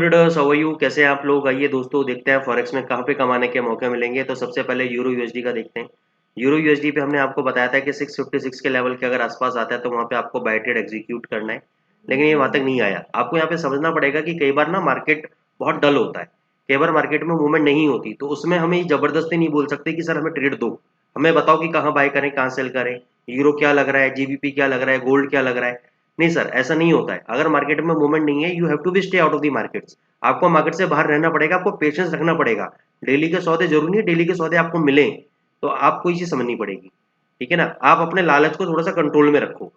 Traders, how are you? कैसे हैं आप लोग? आइए दोस्तों, देखते हैं फॉरेक्स में कहाँ पे कमाने के मौके मिलेंगे। तो सबसे पहले यूरो यूएसडी का देखते हैं। यूरो यूएसडी पे हमने आपको बताया था कि 656 के लेवल के अगर आसपास आता है तो वहाँ पे आपको बाय ट्रेड एग्जीक्यूट करना है, लेकिन ये वहाँ तक नहीं आया। आपको यहाँ पे समझना पड़ेगा कि कई बार ना मार्केट बहुत डल होता है, कई बार मार्केट में मूवमेंट नहीं होती, तो उसमें हमें जबरदस्ती नहीं बोल सकते कि सर हमें ट्रेड दो, हमें बताओ कि कहाँ बाय करें, कहाँ सेल करें, यूरो क्या लग रहा है, जीबीपी क्या लग रहा है, गोल्ड क्या लग रहा है। नहीं सर, ऐसा नहीं होता है। अगर मार्केट में मूवमेंट नहीं है, you have to be stay out of the markets. आपको मार्केट से बाहर रहना पड़ेगा, आपको पेशेंस रखना पड़ेगा। डेली के सौदे जरूरी नहीं है डेली के सौदे आपको मिले, तो आपको ये चीज समझनी पड़ेगी। ठीक है ना? आप अपने लालच को थोड़ा सा कंट्रोल में रखो।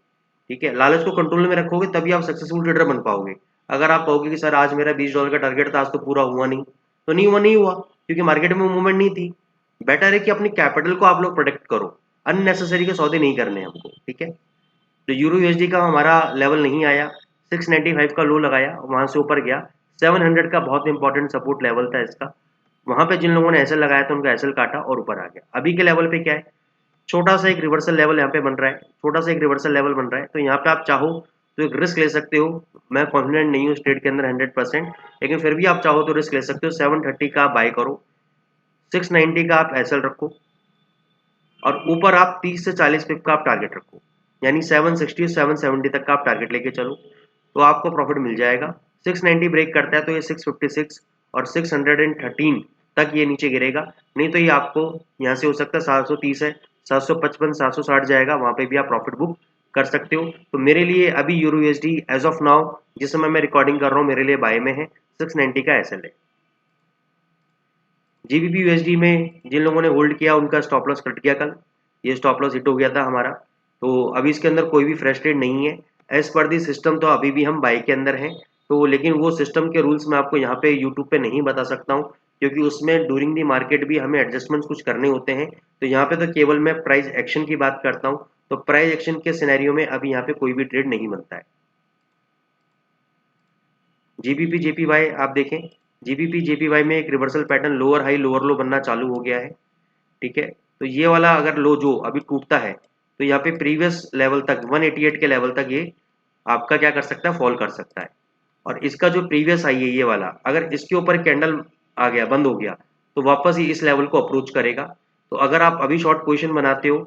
ठीक है, लालच को कंट्रोल में रखोगे तभी आप सक्सेसफुल ट्रेडर बन पाओगे। अगर आप कहोगे कि सर आज मेरा $20 का टारगेट था, आज तो पूरा हुआ नहीं, तो नहीं हुआ क्योंकि मार्केट में मूवमेंट नहीं थी। बेटर है कि अपनी कैपिटल को आप लोग प्रोटेक्ट करो, अननेसेसरी के सौदे नहीं करने हैं हमको। ठीक है, तो यूरो यूएसडी का हमारा लेवल नहीं आया, 695 का लो लगाया, वहां से ऊपर गया। 700 का बहुत इंपॉर्टेंट सपोर्ट लेवल था इसका, वहां पे जिन लोगों ने एसएल लगाया था उनका एसएल काटा और ऊपर आ गया। अभी के लेवल पे क्या है, छोटा सा एक रिवर्सल लेवल यहाँ पे बन रहा है, छोटा सा एक रिवर्सल लेवल बन रहा है। तो यहाँ पे आप चाहो तो एक रिस्क ले सकते हो। मैं कॉन्फिडेंट नहीं हूँ स्ट्रेट के अंदर 100%, लेकिन फिर भी आप चाहो तो रिस्क ले सकते हो। 730 का आप बाय करो, 690 का आप एसएल रखो, और ऊपर आप 30 से 40 पिप का आप टारगेट रखो, यानी 760 770 तक का आप टारगेट लेके चलो, तो आपको प्रॉफिट मिल जाएगा। 690 ब्रेक करता है तो ये 656 और 613 तक ये नीचे गिरेगा, नहीं तो ये आपको यहाँ से हो सकता है 730 है, 755 760 जाएगा, वहां पे भी आप प्रॉफिट बुक कर सकते हो। तो मेरे लिए अभी euro USD as of now, जिस समय मैं रिकॉर्डिंग कर रहा हूँ, मेरे लिए बाय में है। 690 का एसएल है। जीबीपी यूएसडी में जिन लोगों ने होल्ड किया उनका स्टॉप लॉस कट गया कल, ये स्टॉप लॉस हिट हो गया था हमारा। तो अभी इसके अंदर कोई भी फ्रेश ट्रेड नहीं है। एज पर दी सिस्टम तो अभी भी हम बाई के अंदर हैं, तो लेकिन वो सिस्टम के रूल्स मैं आपको यहाँ पे यूट्यूब पे नहीं बता सकता हूँ, क्योंकि उसमें ड्यूरिंग दी मार्केट भी हमें एडजस्टमेंट्स कुछ करने होते हैं। तो यहाँ पे तो केवल मैं प्राइस एक्शन की बात करता हूँ, तो प्राइस एक्शन के सिनेरियो में अभी यहाँ पे कोई भी ट्रेड नहीं बनता है। जीबीपी जेपीवाई आप देखें, जीबीपी जेपीवाई में एक reversal pattern lower high lower लो बनना चालू हो गया है। ठीक है, तो ये वाला अगर लो जो अभी टूटता है, तो यहाँ पे प्रीवियस लेवल तक 188 के लेवल तक ये आपका क्या कर सकता है, फॉल कर सकता है। और इसका जो प्रीवियस आई है ये वाला, अगर इसके ऊपर कैंडल आ गया, बंद हो गया, तो वापस ही इस लेवल को अप्रोच करेगा। तो अगर आप अभी शॉर्ट पोजीशन बनाते हो,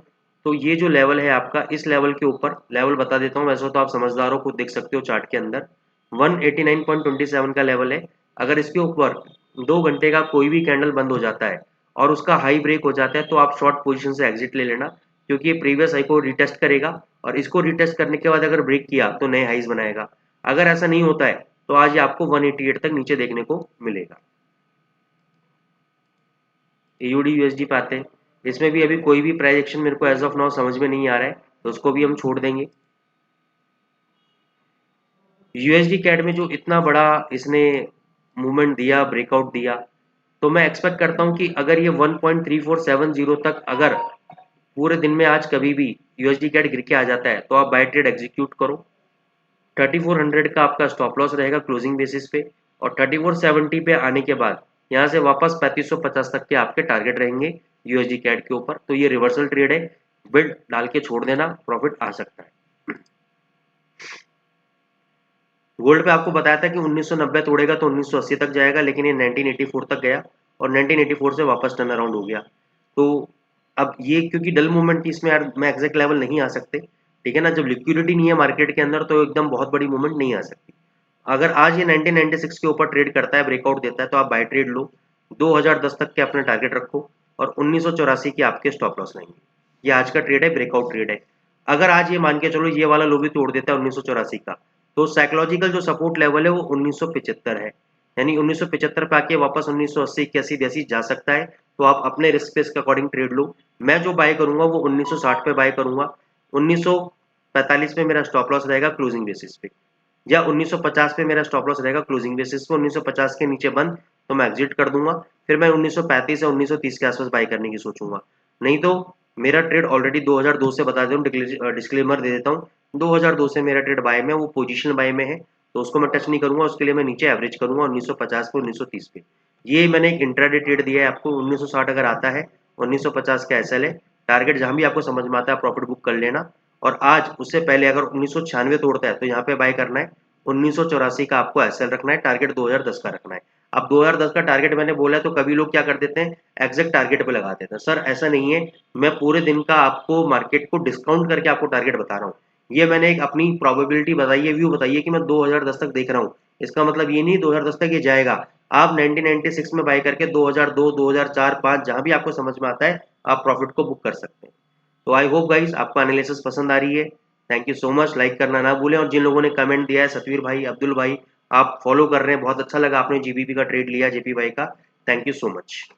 तो ये जो लेवल है आपका, इस लेवल के ऊपर लेवल बता देता हूँ, वैसे तो आप समझदार हो, खुद देख सकते हो चार्ट के अंदर, 189.27 का लेवल है। अगर इसके ऊपर 2 घंटे का कोई भी कैंडल बंद हो जाता है और उसका हाई ब्रेक हो जाता है, तो आप शॉर्ट पोजीशन से एग्जिट ले लेना, क्योंकि ये प्रीवियस हाई को रिटेस्ट करेगा, और इसको रिटेस्ट करने के बाद अगर ब्रेक किया तो नए हाईज बनाएगा। अगर ऐसा नहीं होता है तो आज ये आपको 188 तक नीचे देखने को मिलेगा। एयूडी यूएसडी पे आते हैं, इसमें भी अभी कोई भी प्राइस एक्शन मेरे को एज ऑफ नाउ समझ में नहीं आ रहा है, तो उसको भी हम छोड़ देंगे। यूएसडी कैट में जो इतना बड़ा इसने मूवमेंट दिया, ब्रेकआउट दिया, तो मैं एक्सपेक्ट करता हूं कि अगर ये 1.3470 तक अगर पूरे दिन में आज कभी भी यूएसडी कैट गिर के आ जाता है, तो आप बाय ट्रेड एग्जीक्यूट करो। 3400 का आपका स्टॉप लॉस रहेगा क्लोजिंग बेसिस पे, और 3470 पे आने के बाद यहाँ से वापस 3550 तक के आपके टारगेट रहेंगे यूएसडी कैट के ऊपर। तो ये रिवर्सल ट्रेड है, बिल्ड डाल के छोड़ देना, प्रॉफिट आ सकता है। गोल्ड पे आपको बताया था कि 1990 तोड़ेगा तो 1980 तक जाएगा, लेकिन ये 1984 तक गया और 1984 से वापस टर्न अराउंड हो गया। तो अब ये क्योंकि डल मूवमेंट इसमें यार मैं एग्जैक्ट लेवल नहीं आ सकते, ठीक है ना, जब लिक्विडिटी नहीं है मार्केट के अंदर तो एकदम बहुत बड़ी मूवमेंट नहीं आ सकती। अगर आज ये 1996 के ऊपर ट्रेड करता है, ब्रेकआउट देता है, तो आप बाय ट्रेड लो, 2010 तक के अपने टारगेट रखो, और 1984 के आपके स्टॉप लॉस रहेंगे। ये आज का ट्रेड है, ब्रेकआउट ट्रेड है। अगर आज ये मान के चलो ये वाला लो भी तोड़ देता है 1984 का, तो साइकोलॉजिकल जो सपोर्ट लेवल है वो 1975 है, यानी 1975 पे आके वापस 1980 81 82 जा सकता है। तो आप अपने रिस्क पे इसके अकॉर्डिंग ट्रेड लो। मैं जो बाय करूंगा वो 1960 पे बाय करूंगा, 1945 में मेरा स्टॉप लॉस रहेगा क्लोजिंग बेसिस पे, या 1950 पे मेरा स्टॉप लॉस रहेगा क्लोजिंग बेसिस पे। 1950 के नीचे बंद तो मैं एग्जिट कर दूंगा, फिर मैं 1935 या 1930 के आसपास बाय करने की सोचूंगा। नहीं तो मेरा ट्रेड ऑलरेडी 2002 से बता दूं, डिस्क्लेमर दे देता हूँ, 2002 से मेरा ट्रेड बाय में, वो पोजीशन बाय में है, तो उसको मैं टच नहीं करूंगा। उसके लिए मैं नीचे एवरेज करूंगा 1950 पे 1930 पे। ये मैंने एक इंट्राडे ट्रेड दिया है आपको। 1960 अगर आता है, 1950 का एसएल है, टारगेट जहां भी आपको समझ में आता है प्रॉफिट बुक कर लेना। और आज उससे पहले अगर 1996 तोड़ता है तो यहाँ पे बाय करना है, 1984 का आपको एसएल रखना है, टारगेट 2010 का रखना है। अब 2010 का टारगेट मैंने बोला है तो कभी लोग क्या कर देते हैं, एग्जैक्ट टारगेट पे लगा देते हैं। सर ऐसा नहीं है, मैं पूरे दिन का आपको मार्केट को डिस्काउंट करके आपको टारगेट बता रहा हूँ। ये मैंने एक अपनी प्रोबेबिलिटी बताई है, व्यू बताई है कि मैं 2010 तक देख रहा हूँ। इसका मतलब ये नहीं 2010 तक ये जाएगा। आप 1996 में बाय करके 2002, 2004, 5 जहां भी आपको समझ में आता है आप प्रॉफिट को बुक कर सकते हैं। तो आई होप गाइस आपको एनालिसिस पसंद आ रही है। Thank you so much, like करना ना भूलें। और जिन लोगों ने कमेंट दिया है, सतवीर भाई, अब्दुल भाई, आप फॉलो कर रहे हैं, बहुत अच्छा लगा आपने जीबीपी का ट्रेड लिया जेपी भाई का। Thank you so much.